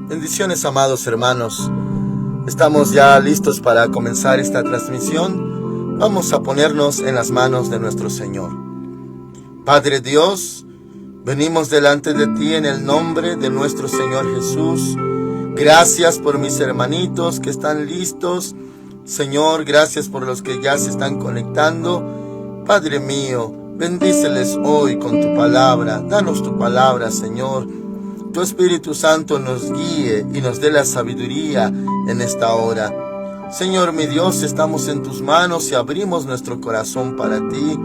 Bendiciones, amados hermanos. Estamos ya listos para comenzar esta transmisión. Vamos a ponernos en las manos de nuestro Señor. Padre Dios, venimos delante de ti en el nombre de nuestro Señor Jesús. Gracias por mis hermanitos que están listos. Señor, gracias por los que ya se están conectando. Padre mío, bendíceles hoy con tu palabra. Danos tu palabra, Señor. Tu Espíritu Santo nos guíe y nos dé la sabiduría en esta hora. Señor mi Dios, estamos en tus manos y abrimos nuestro corazón para ti.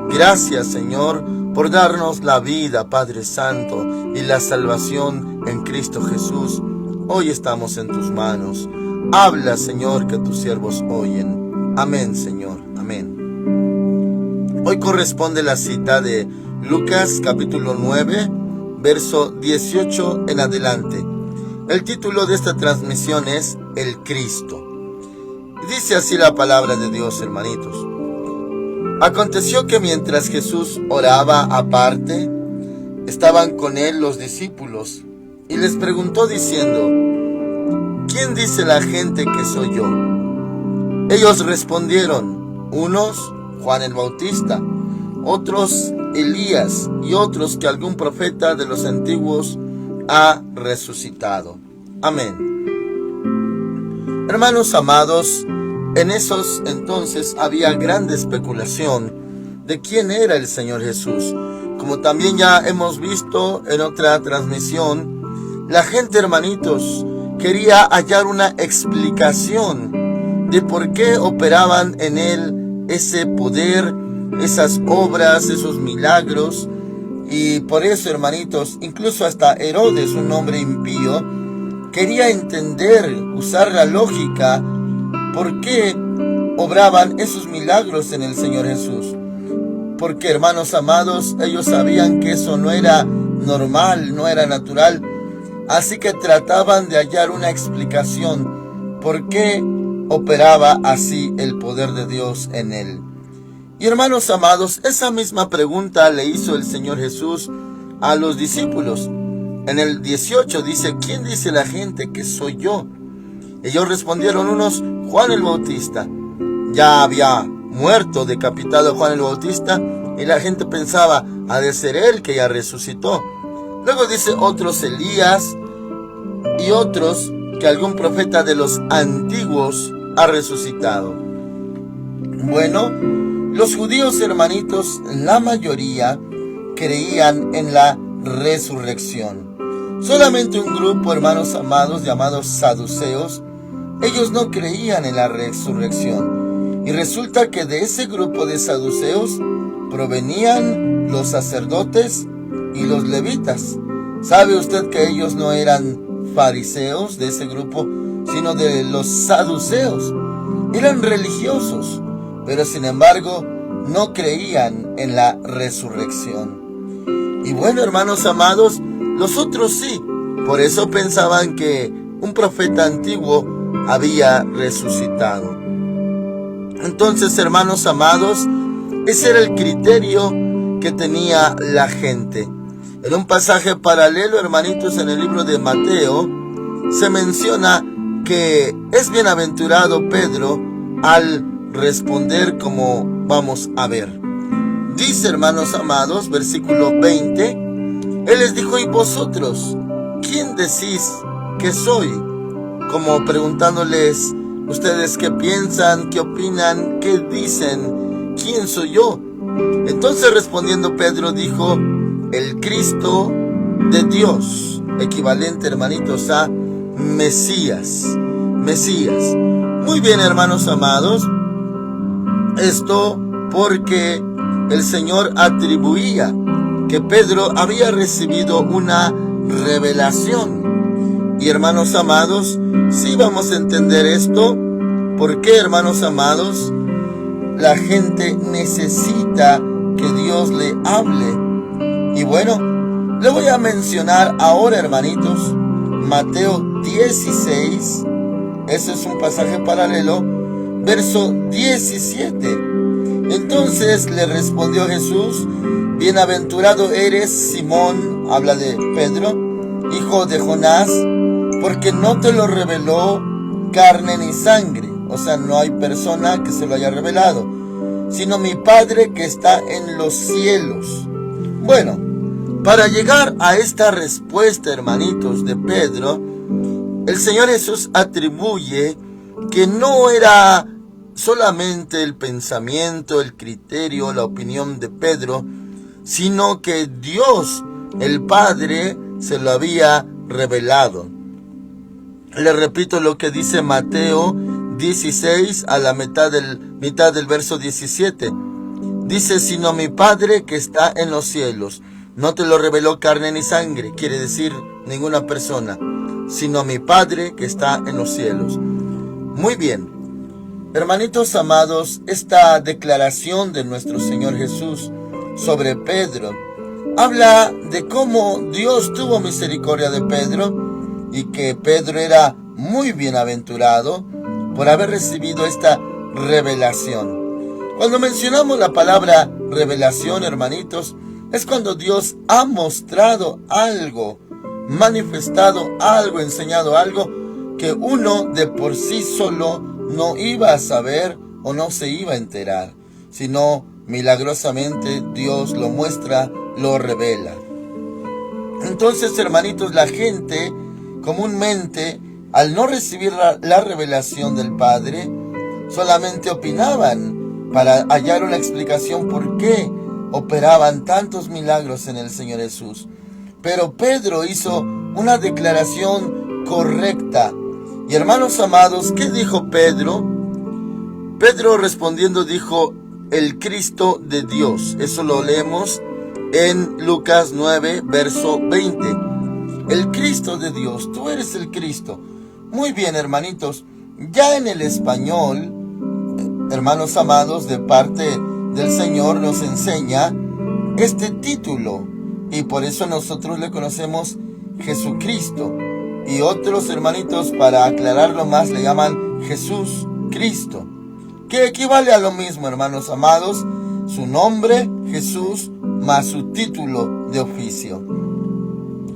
Gracias, Señor, por darnos la vida, Padre Santo, y la salvación en Cristo Jesús. Hoy estamos en tus manos. Habla, Señor, que tus siervos oyen. Amén, Señor. Amén. Hoy corresponde la cita de Lucas capítulo 9, verso 18 en adelante. El título de esta transmisión es El Cristo. Dice así la palabra de Dios, hermanitos. Aconteció que mientras Jesús oraba aparte, estaban con él los discípulos, y les preguntó diciendo: ¿quién dice la gente que soy yo? Ellos respondieron: unos, Juan el Bautista, otros Elías, y otros que algún profeta de los antiguos ha resucitado. Amén. Hermanos amados, en esos entonces había grande especulación de quién era el Señor Jesús. Como también ya hemos visto en otra transmisión, la gente, hermanitos, quería hallar una explicación de por qué operaban en él ese poder, esas obras, esos milagros. Y por eso, hermanitos, incluso hasta Herodes, un hombre impío, quería entender, usar la lógica, por qué obraban esos milagros en el Señor Jesús. Porque, hermanos amados, ellos sabían que eso no era normal, no era natural. Así que trataban de hallar una explicación por qué operaba así el poder de Dios en él. Y hermanos amados, esa misma pregunta le hizo el Señor Jesús a los discípulos. En el 18 dice: ¿quién dice la gente que soy yo? Ellos respondieron: unos, Juan el Bautista. Ya había muerto, decapitado Juan el Bautista, y la gente pensaba: ha de ser él que ya resucitó. Luego dice: otros Elías, y otros que algún profeta de los antiguos ha resucitado. Bueno, los judíos, hermanitos, la mayoría creían en la resurrección. Solamente un grupo, hermanos amados, llamados saduceos, ellos no creían en la resurrección. Y resulta que de ese grupo de saduceos provenían los sacerdotes y los levitas. ¿Sabe usted que ellos no eran fariseos de ese grupo, sino de los saduceos? Eran religiosos, pero sin embargo no creían en la resurrección. Y bueno, hermanos amados, los otros sí. Por eso pensaban que un profeta antiguo había resucitado. Entonces, hermanos amados, ese era el criterio que tenía la gente. En un pasaje paralelo, hermanitos, en el libro de Mateo, se menciona que es bienaventurado Pedro al responder, como vamos a ver. Dice, hermanos amados, versículo 20, él les dijo: ¿y vosotros quién decís que soy? Como preguntándoles: ¿ustedes qué piensan, qué opinan, qué dicen? ¿Quién soy yo? Entonces respondiendo Pedro dijo: el Cristo de Dios, equivalente, hermanitos, a Mesías. Mesías. Muy bien, hermanos amados, esto porque el Señor atribuía que Pedro había recibido una revelación. Y hermanos amados, sí vamos a entender esto. ¿Por qué, hermanos amados? La gente necesita que Dios le hable. Y bueno, le voy a mencionar ahora, hermanitos, Mateo 16, ese es un pasaje paralelo, verso 17. Entonces le respondió Jesús: bienaventurado eres, Simón, habla de Pedro, hijo de Jonás, porque no te lo reveló carne ni sangre. O sea, no hay persona que se lo haya revelado, sino mi Padre que está en los cielos. Bueno, para llegar a esta respuesta, hermanitos, de Pedro, el Señor Jesús atribuye que no era solamente el pensamiento, el criterio, la opinión de Pedro, sino que Dios, el Padre, se lo había revelado. Le repito lo que dice Mateo 16 a la mitad del verso 17. Dice, sino mi Padre que está en los cielos. No te lo reveló carne ni sangre, quiere decir ninguna persona, sino mi Padre que está en los cielos. Muy bien, hermanitos amados, esta declaración de nuestro Señor Jesús sobre Pedro habla de cómo Dios tuvo misericordia de Pedro y que Pedro era muy bienaventurado por haber recibido esta revelación. Cuando mencionamos la palabra revelación, hermanitos, es cuando Dios ha mostrado algo, manifestado algo, enseñado algo que uno de por sí solo no iba a saber o no se iba a enterar, sino milagrosamente Dios lo muestra, lo revela. Entonces, hermanitos, la gente comúnmente, al no recibir la revelación del Padre, solamente opinaban para hallar una explicación por qué operaban tantos milagros en el Señor Jesús. Pero Pedro hizo una declaración correcta. Y hermanos amados, ¿qué dijo Pedro? Pedro respondiendo dijo, el Cristo de Dios. Eso lo leemos en Lucas 9, verso 20. El Cristo de Dios, tú eres el Cristo. Muy bien, hermanitos, ya en el español, hermanos amados, de parte del Señor nos enseña este título, y por eso nosotros le conocemos Jesucristo, y otros hermanitos, para aclararlo más, le llaman Jesús Cristo, que equivale a lo mismo, hermanos amados, su nombre Jesús más su título de oficio.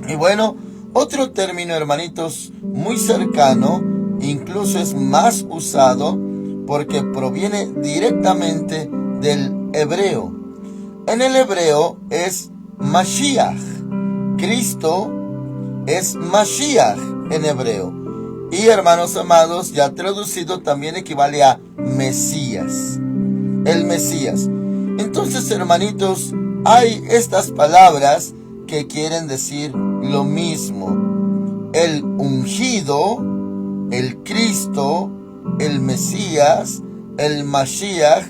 Y bueno, otro término, hermanitos, muy cercano, incluso es más usado porque proviene directamente del hebreo. En el hebreo es Mashiach. Cristo es Mashiach en hebreo. Y hermanos amados, ya traducido también equivale a Mesías. El Mesías. Entonces, hermanitos, hay estas palabras que quieren decir lo mismo. El ungido, el Cristo, el Mesías, el Mashiach,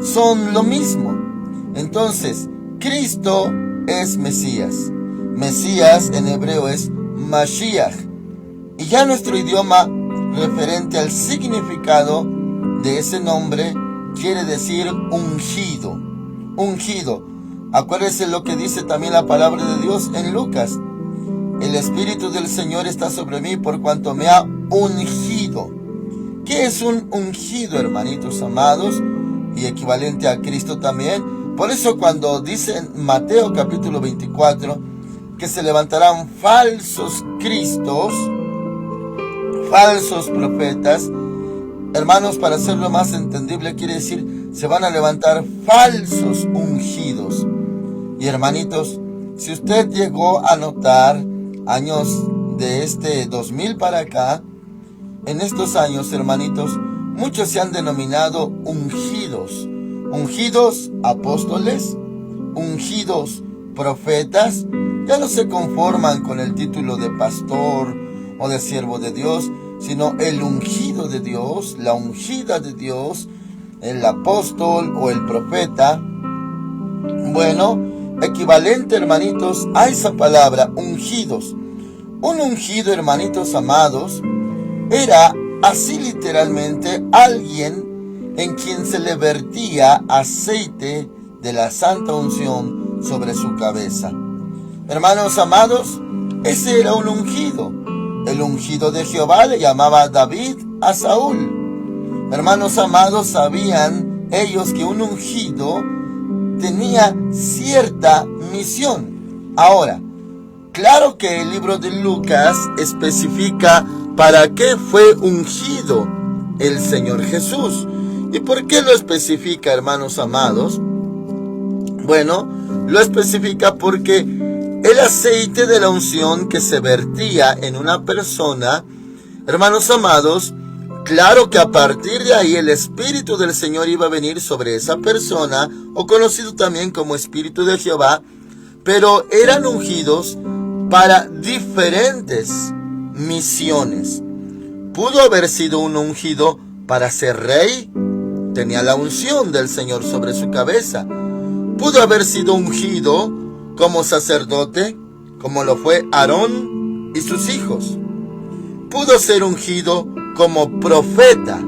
son lo mismo. Entonces, Cristo es Mesías. Mesías en hebreo es Mashiach. Y ya nuestro idioma, referente al significado de ese nombre, quiere decir ungido. Ungido. Acuérdense lo que dice también la palabra de Dios en Lucas. El Espíritu del Señor está sobre mí por cuanto me ha ungido. ¿Qué es un ungido, hermanitos amados? Y equivalente a Cristo también. Por eso cuando dice en Mateo capítulo 24 que se levantarán falsos cristos, falsos profetas, hermanos, para hacerlo más entendible, quiere decir, se van a levantar falsos ungidos. Y hermanitos, si usted llegó a notar años de este 2000 para acá, en estos años, hermanitos, muchos se han denominado ungidos. Ungidos apóstoles, ungidos profetas, ya no se conforman con el título de pastor o de siervo de Dios, sino el ungido de Dios, la ungida de Dios, el apóstol o el profeta. Bueno, equivalente, hermanitos, a esa palabra, ungidos. Un ungido, hermanitos amados, era así literalmente alguien en quien se le vertía aceite de la santa unción sobre su cabeza. Hermanos amados, ese era un ungido. El ungido de Jehová le llamaba David a Saúl. Hermanos amados, sabían ellos que un ungido tenía cierta misión. Ahora, claro que el libro de Lucas especifica para qué fue ungido el Señor Jesús. ¿Y por qué lo especifica, hermanos amados? Bueno, lo especifica porque el aceite de la unción que se vertía en una persona, hermanos amados, claro que a partir de ahí el Espíritu del Señor iba a venir sobre esa persona, o conocido también como Espíritu de Jehová, pero eran ungidos para diferentes misiones. Pudo haber sido un ungido para ser rey, tenía la unción del Señor sobre su cabeza. Pudo haber sido ungido como sacerdote, como lo fue Aarón y sus hijos. Pudo ser ungido como profeta.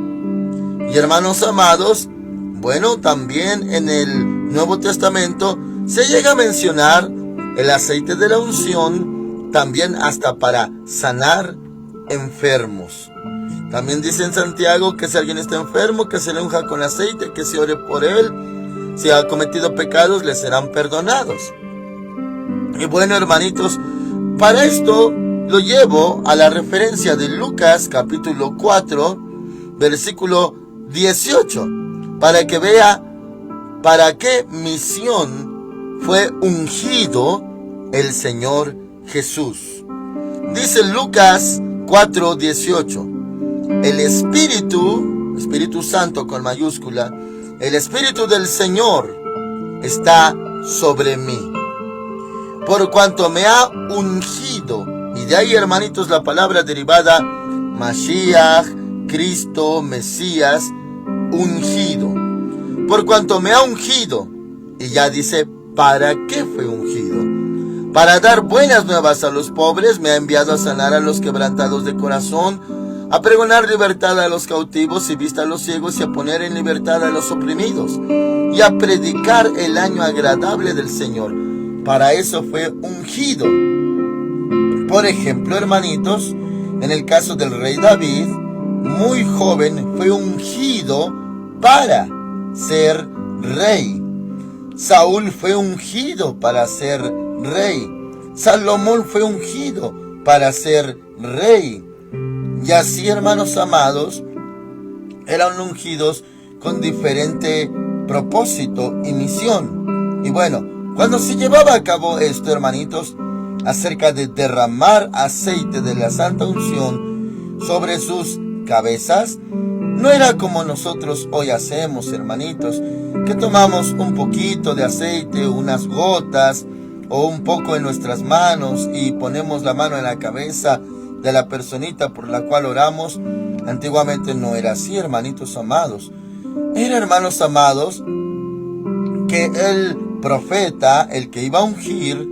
Y hermanos amados, bueno, también en el Nuevo Testamento se llega a mencionar el aceite de la unción, también hasta para sanar enfermos. También dice en Santiago que si alguien está enfermo, que se le unja con aceite, que se ore por él. Si ha cometido pecados, le serán perdonados. Y bueno, hermanitos, para esto lo llevo a la referencia de Lucas capítulo 4, versículo 18, para que vea para qué misión fue ungido el Señor Jesús. Dice Lucas 4, 18, el Espíritu Santo con mayúscula, el Espíritu del Señor está sobre mí, por cuanto me ha ungido. Y de ahí, hermanitos, la palabra derivada Mashiach, Cristo, Mesías, ungido. Por cuanto me ha ungido. Y ya dice, ¿para qué fue ungido? Para dar buenas nuevas a los pobres, me ha enviado a sanar a los quebrantados de corazón, a pregonar libertad a los cautivos y vista a los ciegos, y a poner en libertad a los oprimidos, y a predicar el año agradable del Señor. Para eso fue ungido. Por ejemplo, hermanitos, en el caso del rey David, muy joven, fue ungido para ser rey. Saúl fue ungido para ser rey. Salomón fue ungido para ser rey. Y así, hermanos amados, eran ungidos con diferente propósito y misión. Y bueno, cuando se llevaba a cabo esto, hermanitos, acerca de derramar aceite de la santa unción sobre sus cabezas, no era como nosotros hoy hacemos, hermanitos, que tomamos un poquito de aceite, unas gotas o un poco en nuestras manos y ponemos la mano en la cabeza de la personita por la cual oramos. Antiguamente no era así, hermanitos amados. Era, hermanos amados, que el profeta, el que iba a ungir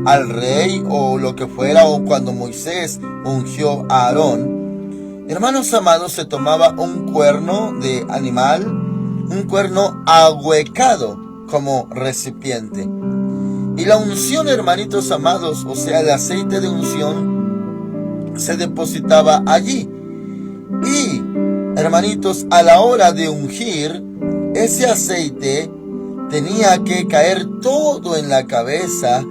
al rey o lo que fuera, o cuando Moisés ungió a Aarón, hermanos amados, se tomaba un cuerno de animal, un cuerno ahuecado como recipiente. Y la unción, hermanitos amados, o sea, el aceite de unción, se depositaba allí. Y, hermanitos, a la hora de ungir, ese aceite tenía que caer todo en la cabeza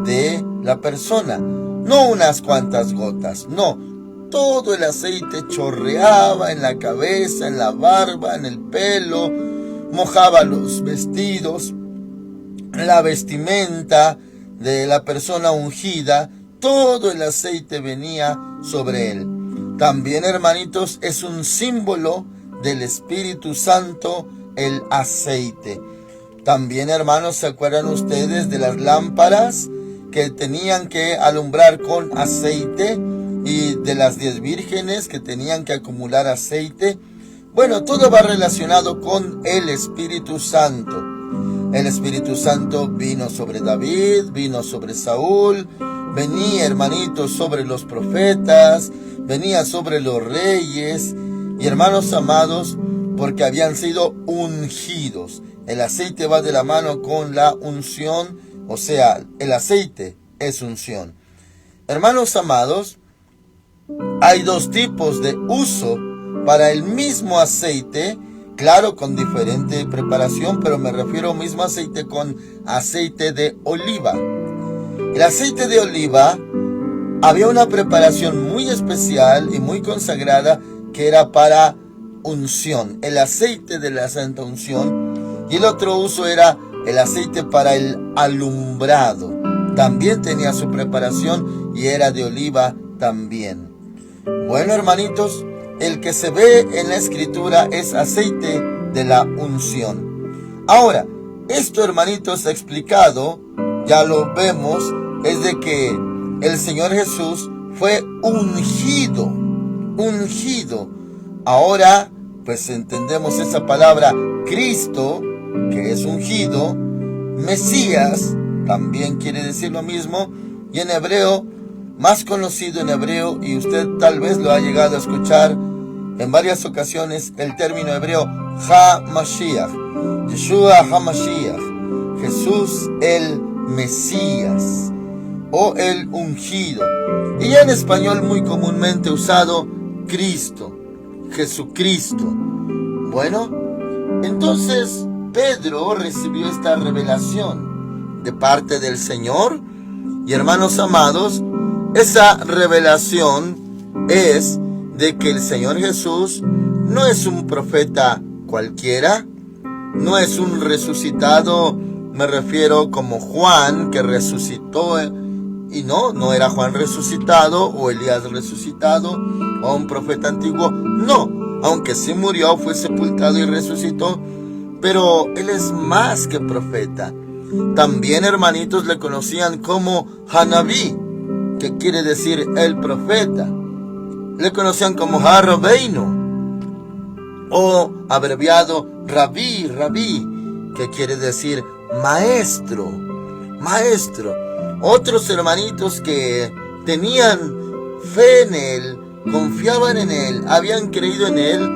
de la persona. No unas cuantas gotas, no. Todo el aceite chorreaba en la cabeza, en la barba, en el pelo, mojaba los vestidos, la vestimenta de la persona ungida. Todo el aceite venía sobre él. También, hermanitos, es un símbolo del Espíritu Santo, el aceite. También, hermanos, ¿se acuerdan ustedes de las lámparas que tenían que alumbrar con aceite? Y de las 10 vírgenes que tenían que acumular aceite. Bueno, todo va relacionado con el Espíritu Santo. El Espíritu Santo vino sobre David, vino sobre Saúl, venía, hermanitos, sobre los profetas, venía sobre los reyes. Y, hermanos amados, porque habían sido ungidos. El aceite va de la mano con la unción, o sea, el aceite es unción. Hermanos amados, hay dos tipos de uso para el mismo aceite, claro, con diferente preparación, pero me refiero al mismo aceite con aceite de oliva. El aceite de oliva había una preparación muy especial y muy consagrada que era para unción, el aceite de la santa unción, y el otro uso era el aceite para el alumbrado. También tenía su preparación y era de oliva también. Bueno, hermanitos, el que se ve en la escritura es aceite de la unción. Ahora, esto, hermanitos, explicado, ya lo vemos, es de que el Señor Jesús fue ungido. Ahora, pues entendemos esa palabra Cristo, que es ungido. Mesías también quiere decir lo mismo, y en hebreo, más conocido en hebreo, y usted tal vez lo ha llegado a escuchar en varias ocasiones, el término hebreo HaMashiach, Yeshua HaMashiach, Jesús el Mesías o el ungido, y ya en español muy comúnmente usado Cristo, Jesucristo. Bueno, entonces Pedro recibió esta revelación de parte del Señor, y hermanos amados, esa revelación es de que el Señor Jesús no es un profeta cualquiera, no es un resucitado, me refiero como Juan que resucitó, y no era Juan resucitado o Elías resucitado o un profeta antiguo, no, aunque sí murió, fue sepultado y resucitó, pero él es más que profeta. También, hermanitos, le conocían como Hanabí, que quiere decir el profeta. Le conocían como Ha-Rabbeinu, o abreviado Rabí, que quiere decir maestro. Otros hermanitos que tenían fe en él, confiaban en él, habían creído en él,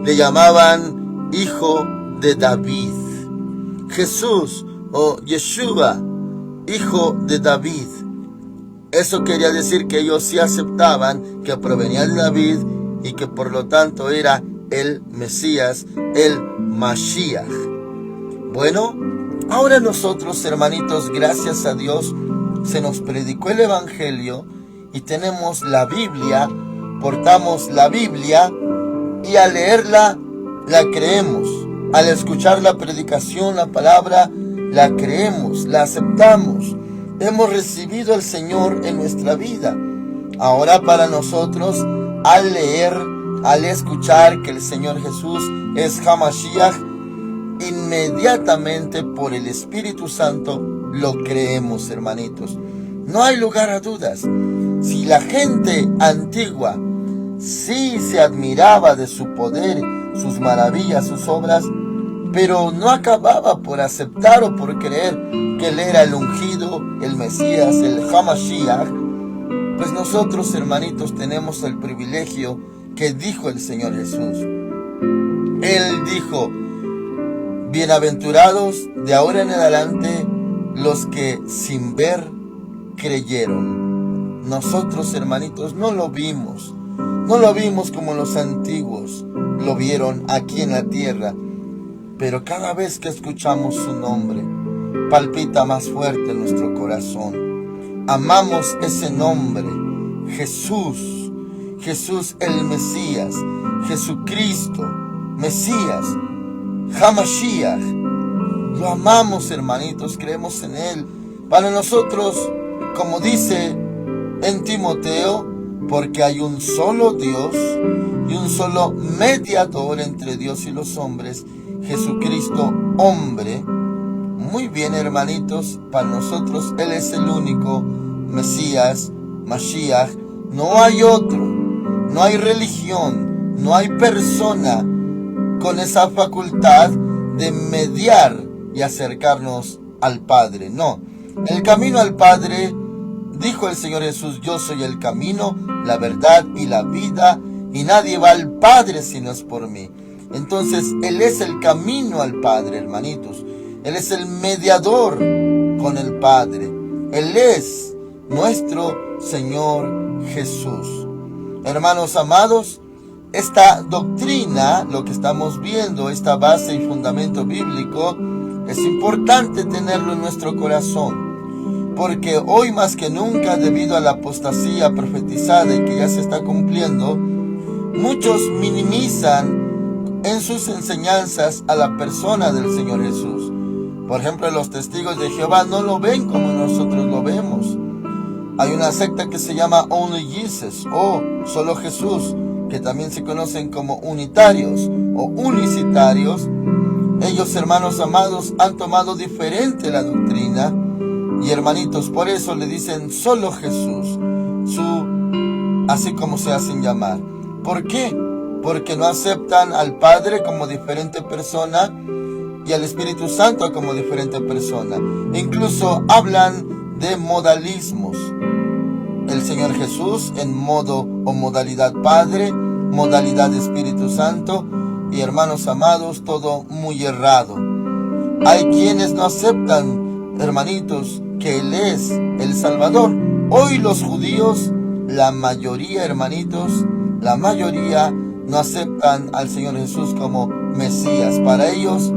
le llamaban hijo de David. Jesús o Yeshua, hijo de David. Eso quería decir que ellos sí aceptaban que provenía de David y que por lo tanto era el Mesías, el Mashiach. Bueno, ahora nosotros, hermanitos, gracias a Dios, se nos predicó el Evangelio y tenemos la Biblia, portamos la Biblia y al leerla la creemos. Al escuchar la predicación, la palabra, la creemos, la aceptamos. Hemos recibido al Señor en nuestra vida. Ahora para nosotros, al leer, al escuchar que el Señor Jesús es HaMashiach, inmediatamente por el Espíritu Santo lo creemos, hermanitos. No hay lugar a dudas. Si la gente antigua sí se admiraba de su poder, sus maravillas, sus obras, pero no acababa por aceptar o por creer que él era el ungido, el Mesías, el HaMashiach, pues nosotros, hermanitos, tenemos el privilegio que dijo el Señor Jesús. Él dijo: bienaventurados de ahora en adelante los que sin ver creyeron. Nosotros, hermanitos, no lo vimos como los antiguos lo vieron aquí en la tierra, pero cada vez que escuchamos su nombre, palpita más fuerte en nuestro corazón. Amamos ese nombre, Jesús, Jesús el Mesías, Jesucristo, Mesías, HaMashiach. Lo amamos, hermanitos, creemos en él. Para nosotros, como dice en Timoteo, porque hay un solo Dios y un solo mediador entre Dios y los hombres, Jesucristo hombre. Muy bien, hermanitos, para nosotros él es el único Mesías, Mashiach. No hay otro, no hay religión, no hay persona con esa facultad de mediar y acercarnos al Padre. No, el camino al Padre, dijo el Señor Jesús: yo soy el camino, la verdad y la vida, y nadie va al Padre si no es por mí. Entonces él es el camino al Padre, hermanitos. Él es el mediador con el Padre. Él es nuestro Señor Jesús. Hermanos amados, esta doctrina, lo que estamos viendo, esta base y fundamento bíblico, es importante tenerlo en nuestro corazón, porque hoy más que nunca, debido a la apostasía profetizada y que ya se está cumpliendo, muchos minimizan en sus enseñanzas a la persona del Señor Jesús. Por ejemplo, los testigos de Jehová no lo ven como nosotros lo vemos. Hay una secta que se llama Only Jesus o Solo Jesús, que también se conocen como unitarios o unicitarios. Ellos, hermanos amados, han tomado diferente la doctrina y, hermanitos, por eso le dicen Solo Jesús, así como se hacen llamar. ¿Por qué? Porque no aceptan al Padre como diferente persona y al Espíritu Santo como diferente persona. Incluso hablan de modalismos. El Señor Jesús en modo o modalidad Padre, modalidad Espíritu Santo, y hermanos amados, todo muy errado. Hay quienes no aceptan, hermanitos, que Él es el Salvador. Hoy los judíos, la mayoría, hermanitos, la mayoría no aceptan al Señor Jesús como Mesías. Para ellos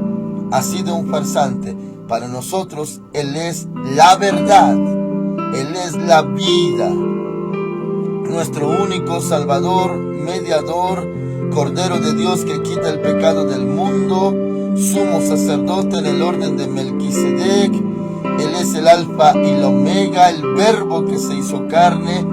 ha sido un farsante. Para nosotros Él es la verdad. Él es la vida, nuestro único Salvador, mediador, Cordero de Dios que quita el pecado del mundo, sumo sacerdote en el orden de Melquisedec. Él es el Alfa y el Omega, el Verbo que se hizo carne.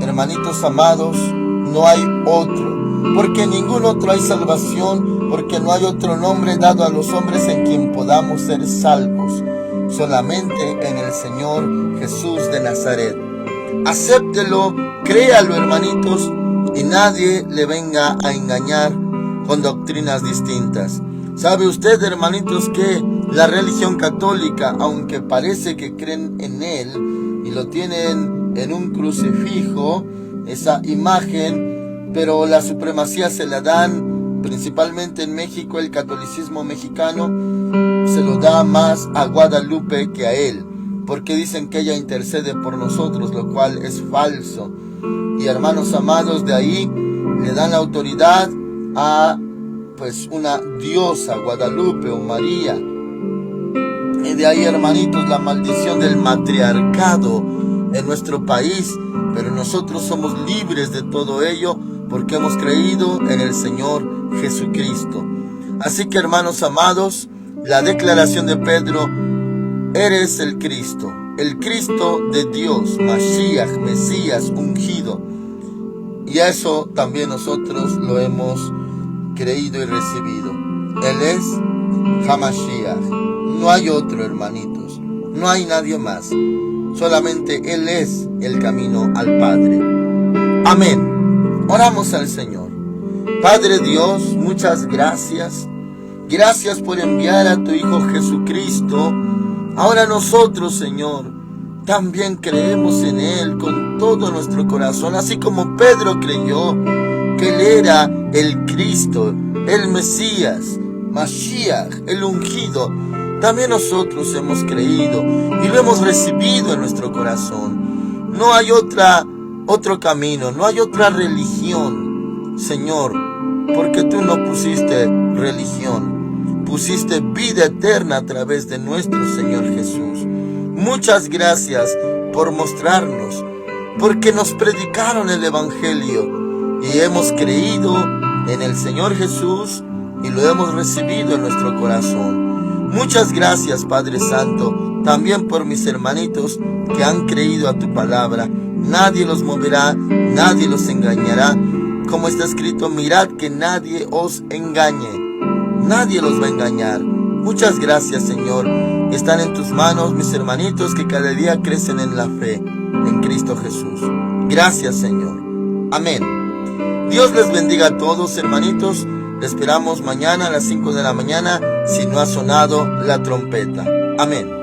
Hermanitos amados, no hay otro, porque en ningún otro hay salvación, porque no hay otro nombre dado a los hombres en quien podamos ser salvos, solamente en el Señor Jesús de Nazaret. Acéptelo, créalo, hermanitos, y nadie le venga a engañar con doctrinas distintas. ¿Sabe usted, hermanitos, que la religión católica, aunque parece que creen en Él y lo tienen en un crucifijo, esa imagen, pero la supremacía se la dan principalmente en México? El catolicismo mexicano se lo da más a Guadalupe que a Él, porque dicen que ella intercede por nosotros, lo cual es falso. Y hermanos amados, de ahí le dan la autoridad a una diosa, Guadalupe o María. Y de ahí, hermanitos, la maldición del matriarcado en nuestro país. Pero nosotros somos libres de todo ello porque hemos creído en el Señor Jesucristo. Así que, hermanos amados, la declaración de Pedro: eres el Cristo de Dios, Mashiach, Mesías, ungido. Y a eso también nosotros lo hemos creído y recibido. Él es Hamashiach. No hay otro, hermanitos. No hay nadie más. Solamente Él es el camino al Padre. Amén. Oramos al Señor. Padre Dios, muchas gracias. Gracias por enviar a tu Hijo Jesucristo. Ahora nosotros, Señor, también creemos en Él con todo nuestro corazón, así como Pedro creyó que Él era el Cristo, el Mesías, Mashiach, el ungido. También nosotros hemos creído y lo hemos recibido en nuestro corazón. No hay otro camino, no hay otra religión, Señor, porque tú no pusiste religión, pusiste vida eterna a través de nuestro Señor Jesús. Muchas gracias por mostrarnos, porque nos predicaron el Evangelio y hemos creído en el Señor Jesús y lo hemos recibido en nuestro corazón. Muchas gracias, Padre Santo, también por mis hermanitos que han creído a tu palabra. Nadie los moverá, nadie los engañará. Como está escrito, mirad que nadie os engañe. Nadie los va a engañar. Muchas gracias, Señor. Están en tus manos mis hermanitos que cada día crecen en la fe en Cristo Jesús. Gracias, Señor. Amén. Dios les bendiga a todos, hermanitos. Les esperamos mañana a las 5 de la mañana si no ha sonado la trompeta. Amén.